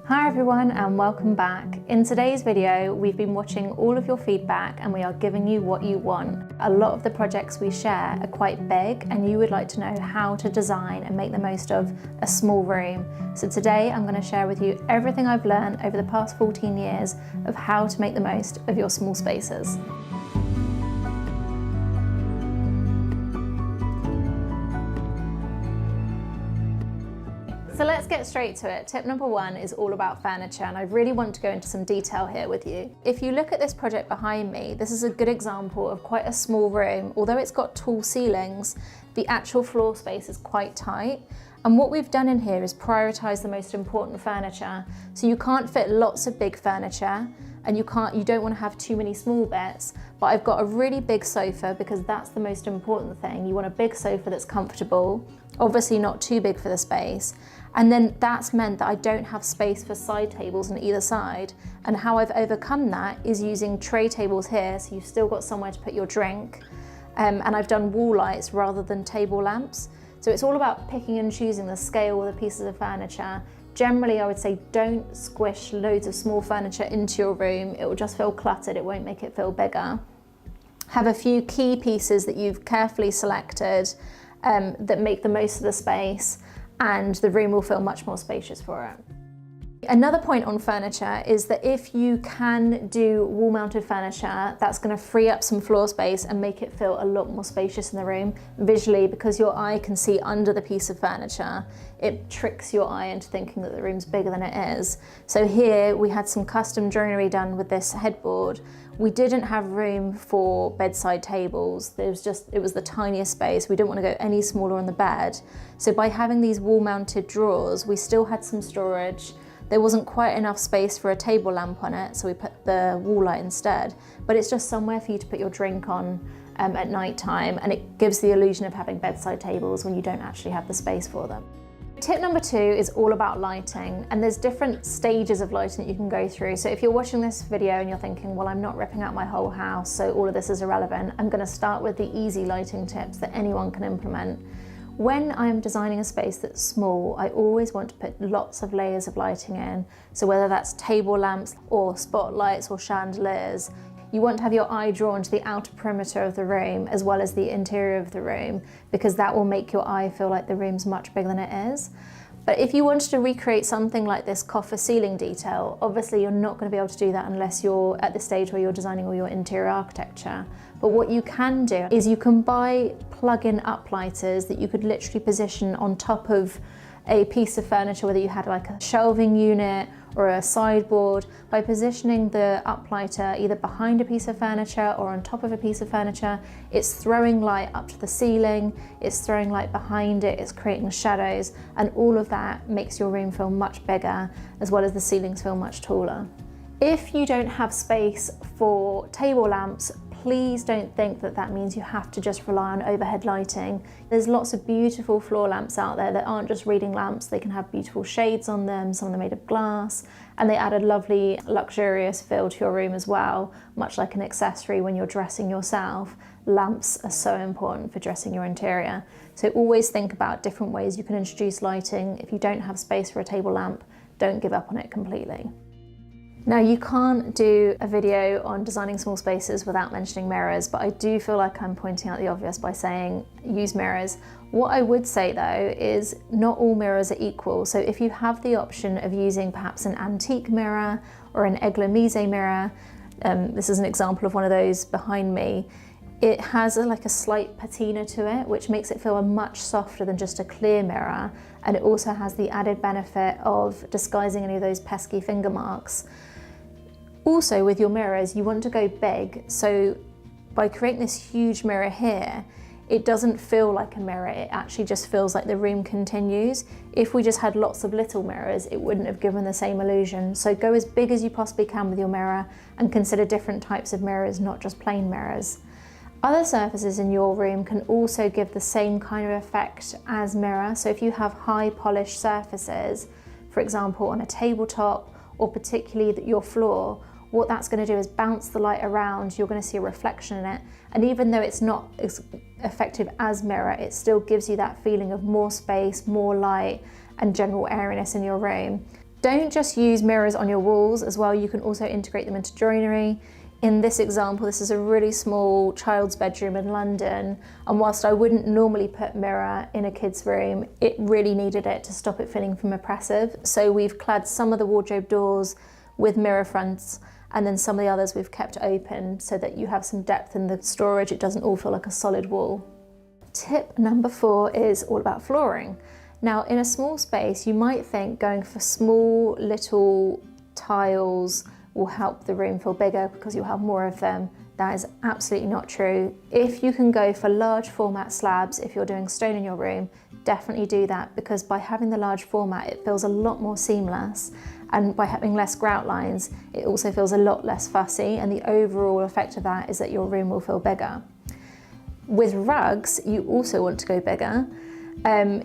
Hi everyone and welcome back. In today's video, we've been watching all of your feedback and we are giving you what you want. A lot of the projects we share are quite big and you would like to know how to design and make the most of a small room. So today I'm going to share with you everything I've learned over the past 14 years of how to make the most of your small spaces. So let's get straight to it. Tip number one is all about furniture, and I really want to go into some detail here with you. If you look at this project behind me, this is a good example of quite a small room. Although it's got tall ceilings, the actual floor space is quite tight. And what we've done in here is prioritize the most important furniture. So you can't fit lots of big furniture and you don't want to have too many small bits, but I've got a really big sofa because that's the most important thing. You want a big sofa that's comfortable, obviously not too big for the space. And then that's meant that I don't have space for side tables on either side. And how I've overcome that is using tray tables here, so you've still got somewhere to put your drink. And I've done wall lights rather than table lamps. So it's all about picking and choosing the scale of the pieces of furniture. Generally, I would say don't squish loads of small furniture into your room. It will just feel cluttered, it won't make it feel bigger. Have a few key pieces that you've carefully selected that make the most of the space, and the room will feel much more spacious for it. Another point on furniture is that if you can do wall-mounted furniture, that's going to free up some floor space and make it feel a lot more spacious in the room visually, because your eye can see under the piece of furniture. It tricks your eye into thinking that the room's bigger than it is. So here we had some custom joinery done with this headboard. We didn't have room for bedside tables. It was the tiniest space. We didn't want to go any smaller on the bed. So by having these wall-mounted drawers, we still had some storage. There wasn't quite enough space for a table lamp on it, so we put the wall light instead. But it's just somewhere for you to put your drink on at night time, and it gives the illusion of having bedside tables when you don't actually have the space for them. Tip number two is all about lighting, and there's different stages of lighting that you can go through. So if you're watching this video and you're thinking, well, I'm not ripping out my whole house, so all of this is irrelevant, I'm going to start with the easy lighting tips that anyone can implement. When I'm designing a space that's small, I always want to put lots of layers of lighting in. So whether that's table lamps or spotlights or chandeliers, you want to have your eye drawn to the outer perimeter of the room as well as the interior of the room, because that will make your eye feel like the room's much bigger than it is. But if you wanted to recreate something like this coffer ceiling detail, obviously you're not going to be able to do that unless you're at the stage where you're designing all your interior architecture. But what you can do is you can buy plug-in uplighters that you could literally position on top of a piece of furniture, whether you had like a shelving unit or a sideboard. By positioning the uplighter either behind a piece of furniture or on top of a piece of furniture, it's throwing light up to the ceiling, it's throwing light behind it, it's creating shadows, and all of that makes your room feel much bigger, as well as the ceilings feel much taller. If you don't have space for table lamps, please don't think that that means you have to just rely on overhead lighting. There's lots of beautiful floor lamps out there that aren't just reading lamps. They can have beautiful shades on them, some of them made of glass, and they add a lovely luxurious feel to your room as well, much like an accessory when you're dressing yourself. Lamps are so important for dressing your interior. So always think about different ways you can introduce lighting. If you don't have space for a table lamp, don't give up on it completely. Now, you can't do a video on designing small spaces without mentioning mirrors, but I do feel like I'm pointing out the obvious by saying use mirrors. What I would say though is not all mirrors are equal. So if you have the option of using perhaps an antique mirror or an église mirror, this is an example of one of those behind me, it has like a slight patina to it, which makes it feel much softer than just a clear mirror. And it also has the added benefit of disguising any of those pesky finger marks. Also with your mirrors, you want to go big. So by creating this huge mirror here, it doesn't feel like a mirror, it actually just feels like the room continues. If we just had lots of little mirrors, it wouldn't have given the same illusion. So go as big as you possibly can with your mirror and consider different types of mirrors, not just plain mirrors. Other surfaces in your room can also give the same kind of effect as mirror. So if you have high polished surfaces, for example on a tabletop or particularly your floor, what that's going to do is bounce the light around. You're going to see a reflection in it, and even though it's not as effective as mirror, it still gives you that feeling of more space, more light and general airiness in your room. Don't just use mirrors on your walls as well, you can also integrate them into joinery. In this example, this is a really small child's bedroom in London, and whilst I wouldn't normally put mirror in a kid's room, it really needed it to stop it feeling from oppressive. So we've clad some of the wardrobe doors with mirror fronts, and then some of the others we've kept open so that you have some depth in the storage. It doesn't all feel like a solid wall. Tip number 4 is all about flooring. Now, in a small space, you might think going for small little tiles will help the room feel bigger because you'll have more of them. That is absolutely not true. If you can go for large format slabs, if you're doing stone in your room, definitely do that, because by having the large format, it feels a lot more seamless. And by having less grout lines, it also feels a lot less fussy, and the overall effect of that is that your room will feel bigger. With rugs, you also want to go bigger.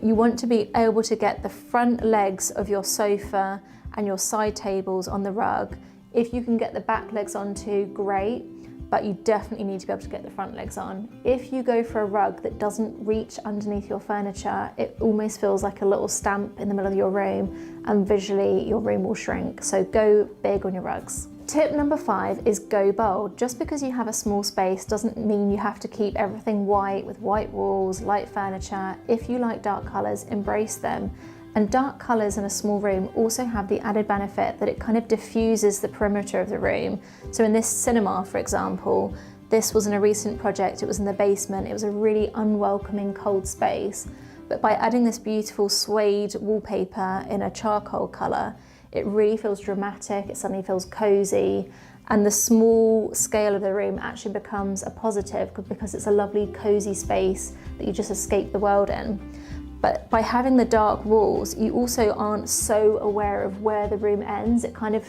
You want to be able to get the front legs of your sofa and your side tables on the rug. If you can get the back legs onto, great, but you definitely need to be able to get the front legs on. If you go for a rug that doesn't reach underneath your furniture, it almost feels like a little stamp in the middle of your room, and visually your room will shrink. So go big on your rugs. Tip number 5 is go bold. Just because you have a small space doesn't mean you have to keep everything white with white walls, light furniture. If you like dark colours, embrace them. And dark colours in a small room also have the added benefit that it kind of diffuses the perimeter of the room. So in this cinema, for example, this was in a recent project, it was in the basement, it was a really unwelcoming cold space. But by adding this beautiful suede wallpaper in a charcoal colour, it really feels dramatic, it suddenly feels cosy, and the small scale of the room actually becomes a positive because it's a lovely cosy space that you just escape the world in. But by having the dark walls, you also aren't so aware of where the room ends. It kind of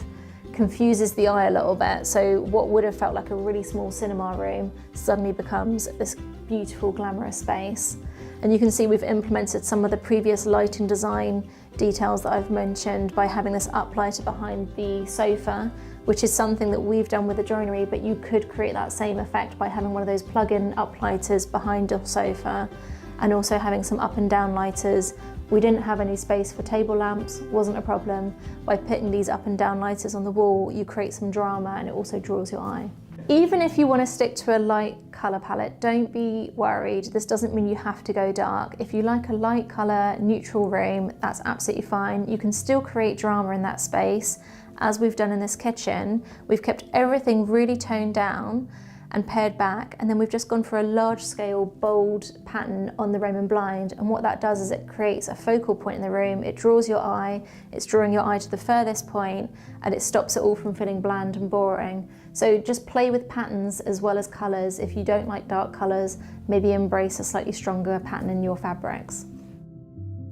confuses the eye a little bit. So what would have felt like a really small cinema room suddenly becomes this beautiful, glamorous space. And you can see we've implemented some of the previous lighting design details that I've mentioned by having this uplighter behind the sofa, which is something that we've done with the joinery, but you could create that same effect by having one of those plug-in uplighters behind your sofa, and also having some up and down lighters. We didn't have any space for table lamps, wasn't a problem. By putting these up and down lighters on the wall, you create some drama and it also draws your eye. Even if you want to stick to a light colour palette, don't be worried. This doesn't mean you have to go dark. If you like a light colour, neutral room, that's absolutely fine. You can still create drama in that space. As we've done in this kitchen, we've kept everything really toned down and pared back, and then we've just gone for a large scale bold pattern on the Roman blind, and what that does is it creates a focal point in the room. It draws your eye, it's drawing your eye to the furthest point, and it stops it all from feeling bland and boring. So just play with patterns as well as colours. If you don't like dark colours, maybe embrace a slightly stronger pattern in your fabrics.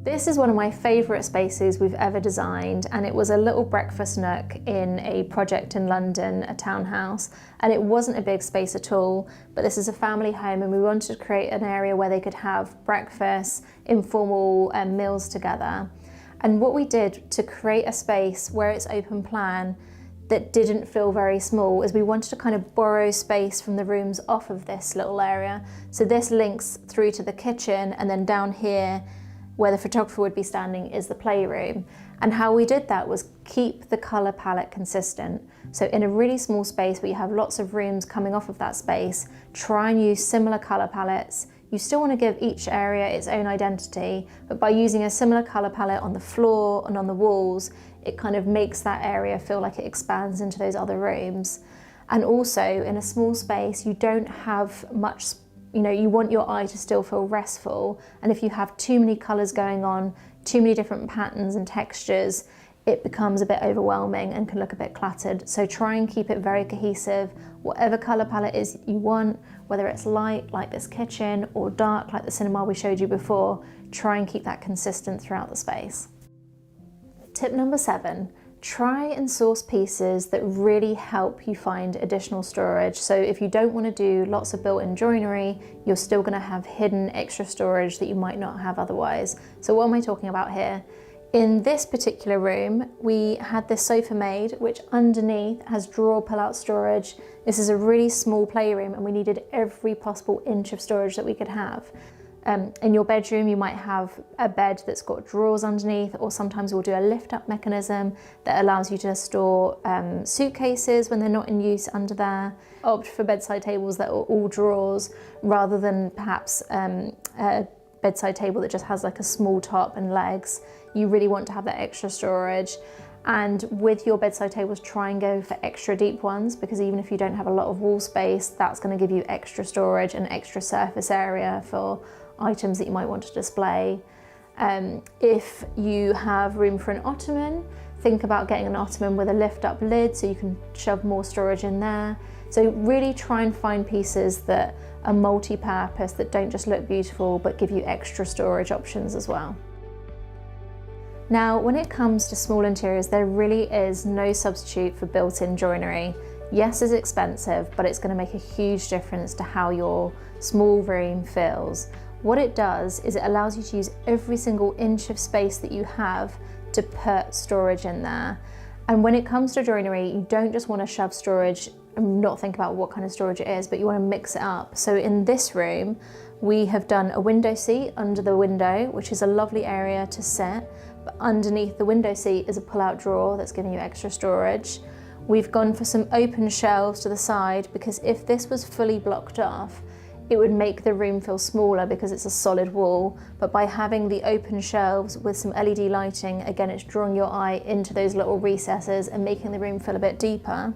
This is one of my favourite spaces we've ever designed, and it was a little breakfast nook in a project in London, a townhouse, and it wasn't a big space at all, but this is a family home and we wanted to create an area where they could have breakfast, informal meals together. And what we did to create a space where it's open plan that didn't feel very small is we wanted to kind of borrow space from the rooms off of this little area. So this links through to the kitchen, and then down here where the photographer would be standing is the playroom. And how we did that was keep the colour palette consistent. So in a really small space where you have lots of rooms coming off of that space, try and use similar colour palettes. You still want to give each area its own identity, but by using a similar colour palette on the floor and on the walls, it kind of makes that area feel like it expands into those other rooms. And also in a small space, you don't have much space. You know, you want your eye to still feel restful, and if you have too many colours going on, too many different patterns and textures, it becomes a bit overwhelming and can look a bit cluttered. So try and keep it very cohesive. Whatever colour palette is you want, whether it's light like this kitchen or dark like the cinema we showed you before, try and keep that consistent throughout the space. Tip number 7. Try and source pieces that really help you find additional storage. So if you don't want to do lots of built-in joinery, you're still going to have hidden extra storage that you might not have otherwise. So what am I talking about here? In this particular room, we had this sofa made, which underneath has drawer pull-out storage. This is a really small playroom and we needed every possible inch of storage that we could have. In your bedroom, you might have a bed that's got drawers underneath, or sometimes we'll do a lift up mechanism that allows you to store suitcases when they're not in use under there. Opt for bedside tables that are all drawers rather than perhaps a bedside table that just has like a small top and legs. You really want to have that extra storage. And with your bedside tables, try and go for extra deep ones, because even if you don't have a lot of wall space, that's going to give you extra storage and extra surface area for items that you might want to display. If you have room for an ottoman, think about getting an ottoman with a lift up lid so you can shove more storage in there. So really try and find pieces that are multi-purpose, that don't just look beautiful but give you extra storage options as well. Now, when it comes to small interiors, there really is no substitute for built-in joinery. Yes, it's expensive, but it's going to make a huge difference to how your small room feels. What it does is it allows you to use every single inch of space that you have to put storage in there. And when it comes to joinery, you don't just want to shove storage and not think about what kind of storage it is, but you want to mix it up. So in this room, we have done a window seat under the window, which is a lovely area to sit. But underneath the window seat is a pull-out drawer that's giving you extra storage. We've gone for some open shelves to the side, because if this was fully blocked off, it would make the room feel smaller because it's a solid wall. But by having the open shelves with some LED lighting, again, it's drawing your eye into those little recesses and making the room feel a bit deeper.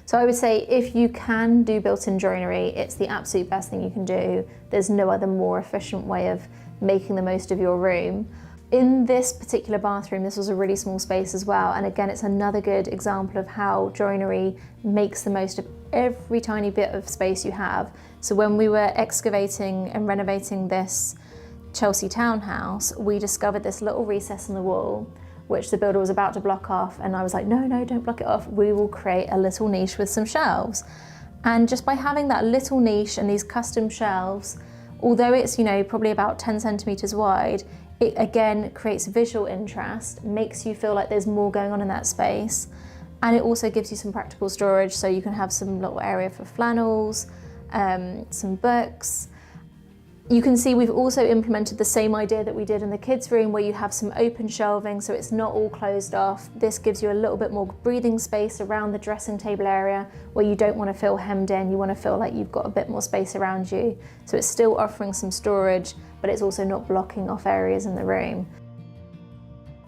So I would say if you can do built-in joinery, it's the absolute best thing you can do. There's no other more efficient way of making the most of your room. In this particular bathroom, this was a really small space as well. And again, it's another good example of how joinery makes the most of every tiny bit of space you have. So when we were excavating and renovating this Chelsea townhouse, we discovered this little recess in the wall, which the builder was about to block off. And I was like, no, don't block it off. We will create a little niche with some shelves. And just by having that little niche and these custom shelves, although it's, probably about 10 centimeters wide, it again creates visual interest, makes you feel like there's more going on in that space. And it also gives you some practical storage, so you can have some little area for flannels, some books. You can see we've also implemented the same idea that we did in the kids' room, where you have some open shelving so it's not all closed off. This gives you a little bit more breathing space around the dressing table area, where you don't want to feel hemmed in, you want to feel like you've got a bit more space around you. So it's still offering some storage, but it's also not blocking off areas in the room.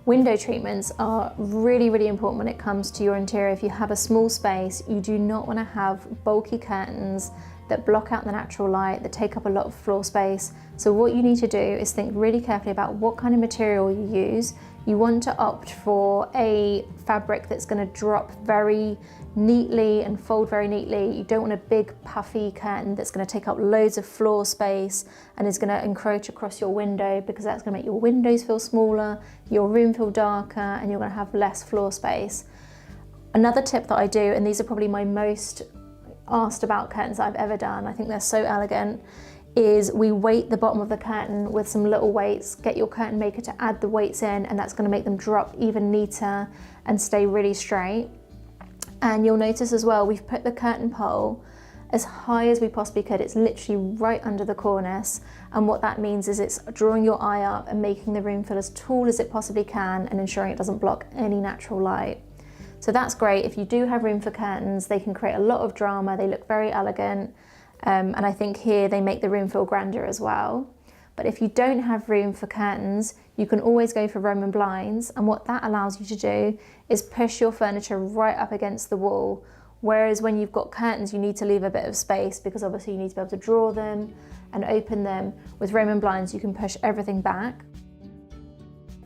Window treatments are really, really important when it comes to your interior. If you have a small space, you do not want to have bulky curtains that block out the natural light, that take up a lot of floor space. So what you need to do is think really carefully about what kind of material you use. You want to opt for a fabric that's going to drop very neatly and fold very neatly. You don't want a big puffy curtain that's going to take up loads of floor space and is going to encroach across your window, because that's going to make your windows feel smaller, your room feel darker, and you're going to have less floor space. Another tip that I do, and these are probably my most asked about curtains I've ever done, I think they're so elegant, is we weight the bottom of the curtain with some little weights. Get your curtain maker to add the weights in, and that's going to make them drop even neater and stay really straight. And you'll notice as well, we've put the curtain pole as high as we possibly could. It's literally right under the cornice, and what that means is it's drawing your eye up and making the room feel as tall as it possibly can, and ensuring it doesn't block any natural light. So that's great. If you do have room for curtains, they can create a lot of drama. They look very elegant. And I think here they make the room feel grander as well. But if you don't have room for curtains, you can always go for Roman blinds. And what that allows you to do is push your furniture right up against the wall. Whereas when you've got curtains, you need to leave a bit of space, because obviously you need to be able to draw them and open them. With Roman blinds, you can push everything back.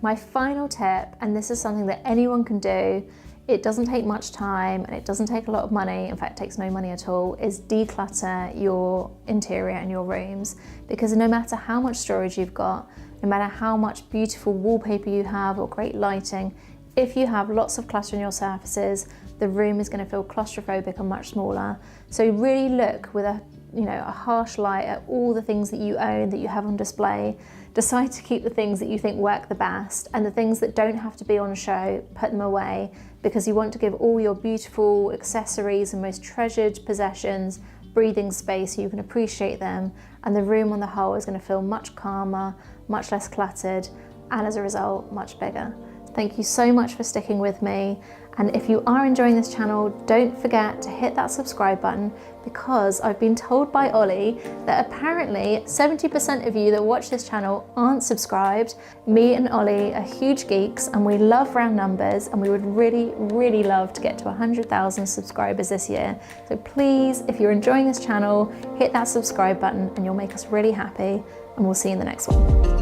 My final tip, and this is something that anyone can do, it doesn't take much time and it doesn't take a lot of money, in fact it takes no money at all, is declutter your interior and your rooms. Because no matter how much storage you've got, no matter how much beautiful wallpaper you have or great lighting, if you have lots of clutter in your surfaces, the room is going to feel claustrophobic and much smaller. So really look with a harsh light at all the things that you own, that you have on display. Decide to keep the things that you think work the best, and the things that don't have to be on show, put them away, because you want to give all your beautiful accessories and most treasured possessions breathing space so you can appreciate them and the room on the whole is going to feel much calmer, much less cluttered, and as a result, much bigger. Thank you so much for sticking with me. And if you are enjoying this channel, don't forget to hit that subscribe button, because I've been told by Ollie that apparently 70% of you that watch this channel aren't subscribed. Me and Ollie are huge geeks and we love round numbers, and we would really love to get to 100,000 subscribers this year. So please, if you're enjoying this channel, hit that subscribe button and you'll make us really happy, and we'll see you in the next one.